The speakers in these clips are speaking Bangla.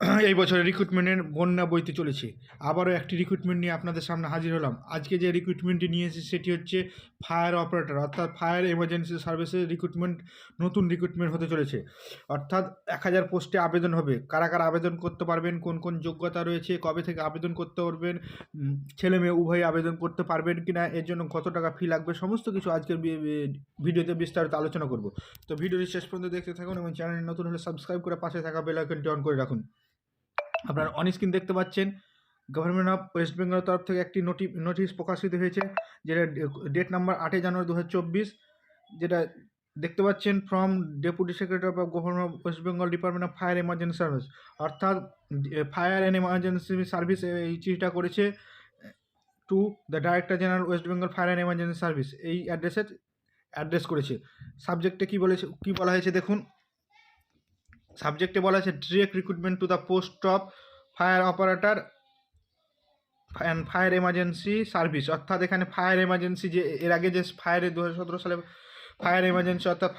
এই বছরের রিক্রুটমেন্টের বন্যা বইতে চলেছে। আবারও একটি রিক্রুটমেন্ট নিয়ে আপনাদের সামনে হাজির হলাম। আজকে যে রিক্রুটমেন্টটি নিয়ে এসেছি সেটি হচ্ছে ফায়ার অপারেটর, অর্থাৎ ফায়ার এমার্জেন্সি সার্ভিসের রিক্রুটমেন্ট, নতুন রিক্রুটমেন্ট হতে চলেছে। অর্থাৎ 1000 পোস্টে আবেদন হবে। কারা কারা আবেদন করতে পারবেন, কোন কোন যোগ্যতা রয়েছে, কবে থেকে আবেদন করতে পারবেন, ছেলে মেয়ে উভয়ই আবেদন করতে পারবেন কিনা, এর জন্য কত টাকা ফি লাগবে, সমস্ত কিছু আজকের ভিডিওতে বিস্তারিত আলোচনা করব। তো ভিডিওটি শেষ পর্যন্ত দেখতে থাকুন এবং চ্যানেল নতুন হলে সাবস্ক্রাইব করে পাশে থাকা বেল আইকনটি অন করে রাখুন। আপনারা অন স্ক্রিন দেখতে পাচ্ছেন গভর্নমেন্ট অফ ওয়েস্ট বেঙ্গলের তরফ থেকে একটি নোটিশ প্রকাশিত হয়েছে, যেটা ডেট নাম্বার 8 জানুয়ারি 2024, যেটা দেখতে পাচ্ছেন from deputy secretary of government of West Bengal department of fire emergency service, অর্থাৎ ফায়ার অ্যান্ড এমার্জেন্সি সার্ভিস এই চিঠিটা করেছে to the director general West Bengal fire and emergency service, এই অ্যাড্রেস করেছে। সাবজেক্টে কী বলা হয়েছে দেখুন। সাবজেক্টে বলা আছে direct recruitment to the post of fire operator and fire emergency service, অর্থাৎ এখানে ফায়ার এমার্জেন্সি, যে এর আগে যে ফায়ারে 2017 সালে ফায়ার এমার্জেন্সি অর্থাৎ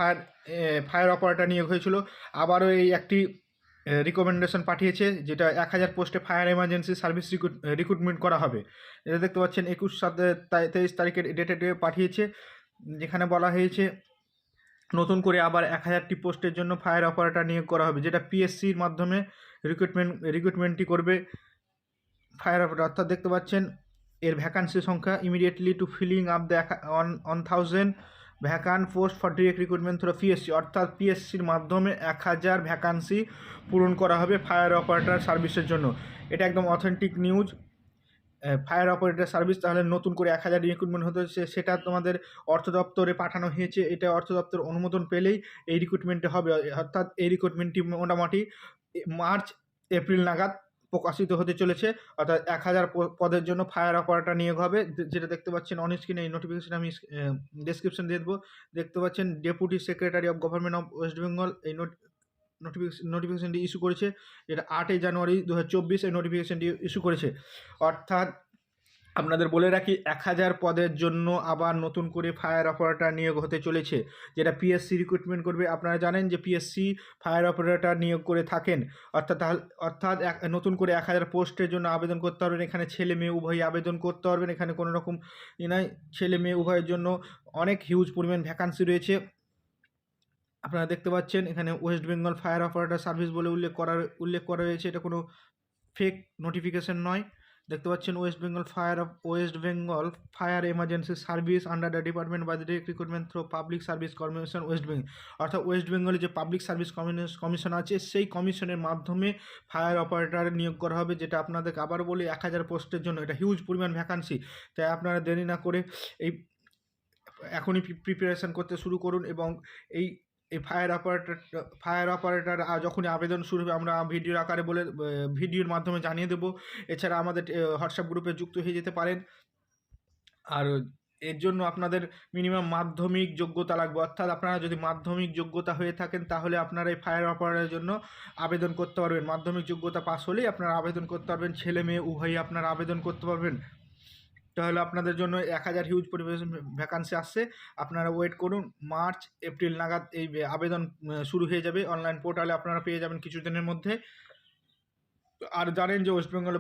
ফায়ার অপারেটর নিয়োগ হয়েছিল, আবারও এই একটি রিকমেন্ডেশন পাঠিয়েছে, যেটা 1000 পোস্টে ফায়ার এমার্জেন্সি সার্ভিস রিক্রুটমেন্ট করা হবে। এটা দেখতে পাচ্ছেন 21/7/23 তারিখের ডেটে পাঠিয়েছে, যেখানে বলা হয়েছে নতুন করে আবার 1000টি পোস্টের জন্য ফায়ার অপারেটর নিয়োগ করা হবে, যেটা পিএসসির মাধ্যমে রিক্রুটমেন্টটি করবে ফায়ার অপারেটর। অর্থাৎ দেখতে পাচ্ছেন এর ভ্যাকান্সি সংখ্যা immediately two filling up the 1000 vacant post for direct recruitment through PSC, অর্থাৎ পিএসসির মাধ্যমে 1000 ভ্যাকান্সি পূরণ করা হবে ফায়ার অপারেটর সার্ভিসের জন্য। এটা একদম authentic news. Fire operator service তাহলে নতুন করে 1000 রিক্রুটমেন্ট হতে হচ্ছে, সেটা তোমাদের অর্থ দপ্তরে পাঠানো হয়েছে। এটা অর্থ দপ্তর অনুমোদন পেলেই এই রিক্রুটমেন্টটা হবে, অর্থাৎ এই রিক্রুটমেন্টটি মোটামুটি মার্চ এপ্রিল নাগাদ প্রকাশিত হতে চলেছে। অর্থাৎ 1000 পদের জন্য ফায়ার অপারেটর নিয়োগ হবে, যেটা দেখতে পাচ্ছেন অন স্ক্রিনে। এই নোটিফিকেশন আমি ডেসক্রিপশন দিয়ে দেবো। দেখতে পাচ্ছেন deputy secretary of government of West Bengal এই নোটিফিকেশনটি ইস্যু করেছে, যেটা 8 জানুয়ারি 2024 এই নোটিফিকেশনটি ইস্যু করেছে। অর্থাৎ আপনাদের বলে রাখি 1000 পদের জন্য আবার নতুন করে ফায়ার অপারেটর নিয়োগ হতে চলেছে, যেটা পিএসসি রিক্রুটমেন্ট করবে। আপনারা জানেন যে পিএসসি ফায়ার অপারেটর নিয়োগ করে থাকেন। অর্থাৎ নতুন করে 1000 পোস্টের জন্য আবেদন করতে পারবেন। এখানে ছেলে মেয়ে উভয়ই আবেদন করতে পারবেন, এখানে কোনো রকম নাই। ছেলে মেয়ে উভয়ের জন্য অনেক হিউজ পরিমাণ ভ্যাকান্সি রয়েছে। আপনারা দেখতে পাচ্ছেন এখানে West Bengal fire operator service বলে উল্লেখ করা রয়েছে। এটা কোনো ফেক নোটিফিকেশন নয়। দেখতে পাচ্ছেন west Bengal fire emergency service under the department by direct recruitment through public service commission west Bengal, অর্থাৎ ওয়েস্ট বেঙ্গলে যে পাবলিক সার্ভিস কমিশন আছে, সেই কমিশনের মাধ্যমে ফায়ার অপারেটর নিয়োগ করা হবে। যেটা আপনাদেরকে আবার বলি 1000 পোস্টের জন্য এটা হিউজ পরিমাণ ভ্যাকান্সি। তাই আপনারা দেরি না করে এখনই প্রিপারেশান করতে শুরু করুন। এবং এই ফায়ার অপারেটর যখনই আবেদন শুরু হবে আমরা ভিডিওর আকারে ভিডিওর মাধ্যমে জানিয়ে দেবো। এছাড়া আমাদের হোয়াটসঅ্যাপ গ্রুপে যুক্ত হয়ে যেতে পারেন। আর এর জন্য আপনাদের মিনিমাম মাধ্যমিক যোগ্যতা লাগবে, অর্থাৎ আপনারা যদি মাধ্যমিক যোগ্যতা হয়ে থাকেন তাহলে আপনারা এই ফায়ার অপারেটরের জন্য আবেদন করতে পারবেন। মাধ্যমিক যোগ্যতা পাস হলেই আপনারা আবেদন করতে পারবেন, ছেলে মেয়ে উভয়ই আপনারা আবেদন করতে পারবেন। তাহলে আপনাদের জন্য 1000 হিউজ পরিমাণ ভ্যাকান্সি আসছে। আপনারা ওয়েট করুন, মার্চ এপ্রিল নাগাদ এই আবেদন শুরু হয়ে যাবে। অনলাইন পোর্টালে আপনারা পেয়ে যাবেন কিছুদিনের মধ্যে। আর জানেন যে ওয়েস্ট বেঙ্গল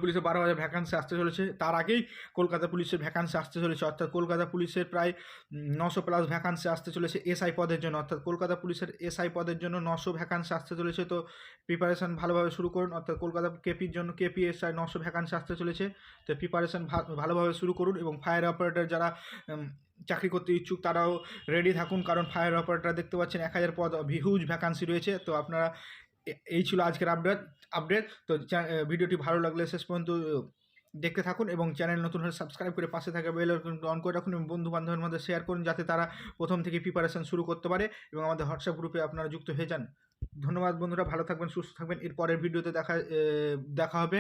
পুলিশের 12,000 ভ্যাকান্সি আসতে চলেছে। তার আগেই কলকাতা পুলিশের ভ্যাকান্সি আসতে চলেছে, অর্থাৎ কলকাতা পুলিশের প্রায় 900+ ভ্যাকান্সি আসতে চলেছে এসআই পদের জন্য। অর্থাৎ কলকাতা পুলিশের এসআই পদের জন্য 900 ভ্যাকান্সি আসতে চলেছে। তো প্রিপারেশান ভালোভাবে শুরু করুন। অর্থাৎ কলকাতা কেপির জন্য কেপিএসআই 900 ভ্যাকান্সি আসতে চলেছে। তো প্রিপারেশান ভালোভাবে শুরু করুন। এবং ফায়ার অপারেটর যারা চাকরি করতে ইচ্ছুক তারাও রেডি থাকুন, কারণ ফায়ার অপারেটর দেখতে পাচ্ছেন 1000 পদ, হিউজ ভ্যাকান্সি রয়েছে। তো আপনারা এই ছিল আজকের আপডেট। তো ভিডিওটি ভালো লাগলে শেষ পর্যন্ত দেখতে থাকুন এবং চ্যানেল নতুন হলে সাবস্ক্রাইব করে পাশে থাকা বেল আইকন অন করে রাখুন এবং বন্ধু বান্ধবের মধ্যে শেয়ার করুন, যাতে তারা প্রথম থেকে প্রিপারেশন শুরু করতে পারে এবং আমাদের হোয়াটসঅ্যাপ গ্রুপে আপনারা যুক্ত হয়ে যান। ধন্যবাদ বন্ধুরা, ভালো থাকবেন, সুস্থ থাকবেন। এর পরের ভিডিওতে দেখা হবে।